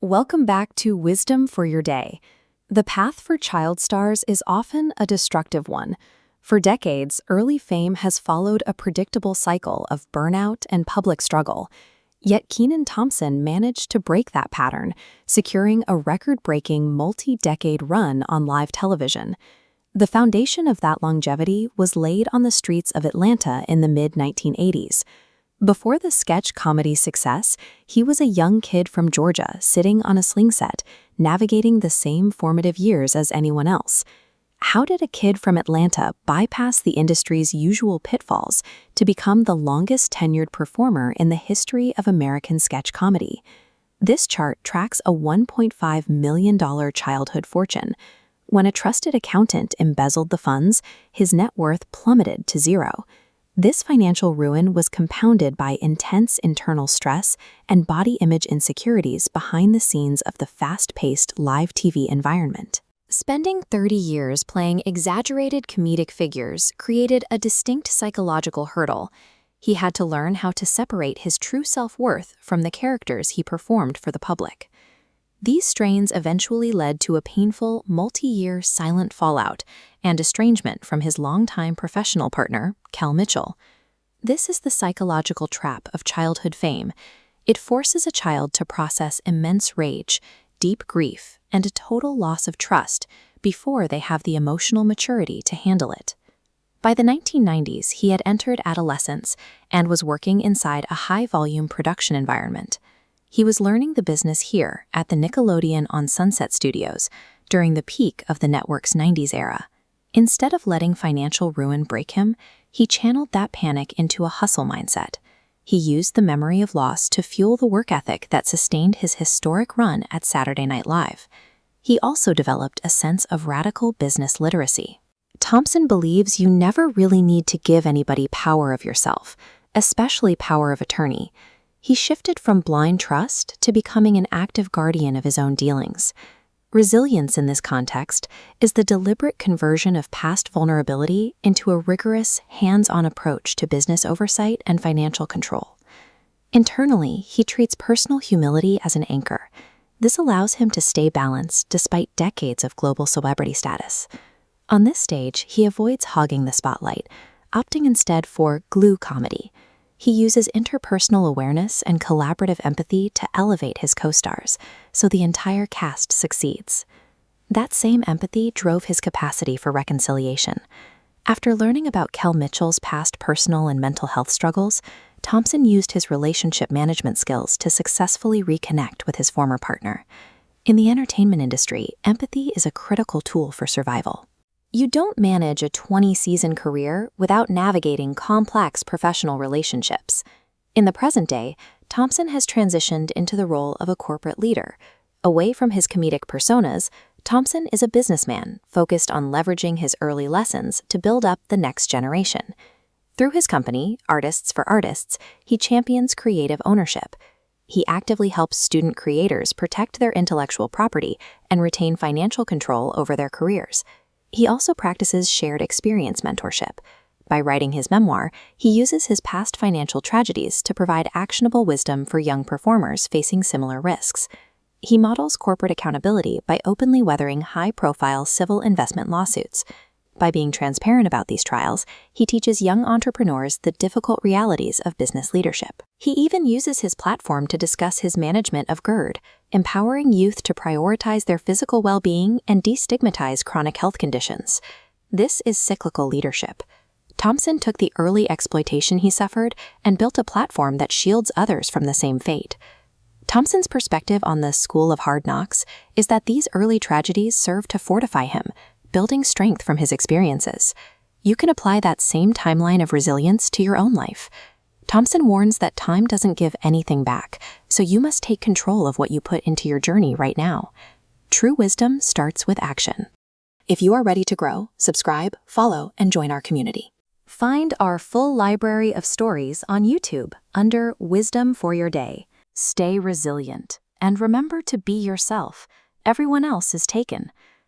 Welcome back to Wisdom for Your Day. The path for child stars is often a destructive one. For decades, early fame has followed a predictable cycle of burnout and public struggle. Yet Kenan Thompson managed to break that pattern, securing a record-breaking multi-decade run on live television. The foundation of that longevity was laid on the streets of Atlanta in the mid-1980s. Before the sketch comedy success, he was a young kid from Georgia sitting on a swing set, navigating the same formative years as anyone else. How did a kid from Atlanta bypass the industry's usual pitfalls to become the longest tenured performer in the history of American sketch comedy? This chart tracks a $1.5 million childhood fortune. When a trusted accountant embezzled the funds, his net worth plummeted to zero. This financial ruin was compounded by intense internal stress and body image insecurities behind the scenes of the fast-paced live TV environment. Spending 30 years playing exaggerated comedic figures created a distinct psychological hurdle. He had to learn how to separate his true self-worth from the characters he performed for the public. These strains eventually led to a painful, multi-year silent fallout and estrangement from his longtime professional partner, Kel Mitchell. This is the psychological trap of childhood fame. It forces a child to process immense rage, deep grief, and a total loss of trust before they have the emotional maturity to handle it. By the 1990s, he had entered adolescence and was working inside a high-volume production environment. He was learning the business here at the Nickelodeon on Sunset Studios during the peak of the network's 90s era. Instead of letting financial ruin break him, he channeled that panic into a hustle mindset. He used the memory of loss to fuel the work ethic that sustained his historic run at Saturday Night Live. He also developed a sense of radical business literacy. Thompson believes you never really need to give anybody power of yourself, especially power of attorney. He shifted from blind trust to becoming an active guardian of his own dealings. Resilience in this context is the deliberate conversion of past vulnerability into a rigorous, hands-on approach to business oversight and financial control. Internally, he treats personal humility as an anchor. This allows him to stay balanced despite decades of global celebrity status. On this stage, he avoids hogging the spotlight, opting instead for glue comedy. He uses interpersonal awareness and collaborative empathy to elevate his co-stars, so the entire cast succeeds. That same empathy drove his capacity for reconciliation. After learning about Kel Mitchell's past personal and mental health struggles, Thompson used his relationship management skills to successfully reconnect with his former partner. In the entertainment industry, empathy is a critical tool for survival. You don't manage a 20-season career without navigating complex professional relationships. In the present day, Thompson has transitioned into the role of a corporate leader. Away from his comedic personas, Thompson is a businessman focused on leveraging his early lessons to build up the next generation. Through his company, Artists for Artists, he champions creative ownership. He actively helps student creators protect their intellectual property and retain financial control over their careers. He also practices shared experience mentorship. By writing his memoir, he uses his past financial tragedies to provide actionable wisdom for young performers facing similar risks. He models corporate accountability by openly weathering high-profile civil investment lawsuits. By being transparent about these trials, he teaches young entrepreneurs the difficult realities of business leadership. He even uses his platform to discuss his management of GERD, empowering youth to prioritize their physical well-being and destigmatize chronic health conditions. This is cyclical leadership. Thompson took the early exploitation he suffered and built a platform that shields others from the same fate. Thompson's perspective on the School of Hard Knocks is that these early tragedies serve to fortify him, building strength from his experiences. You can apply that same timeline of resilience to your own life. Thompson warns that time doesn't give anything back, so you must take control of what you put into your journey right now. True wisdom starts with action. If you are ready to grow, subscribe, follow, and join our community. Find our full library of stories on YouTube under Wisdom for Your Day. Stay resilient, and remember to be yourself. Everyone else is taken.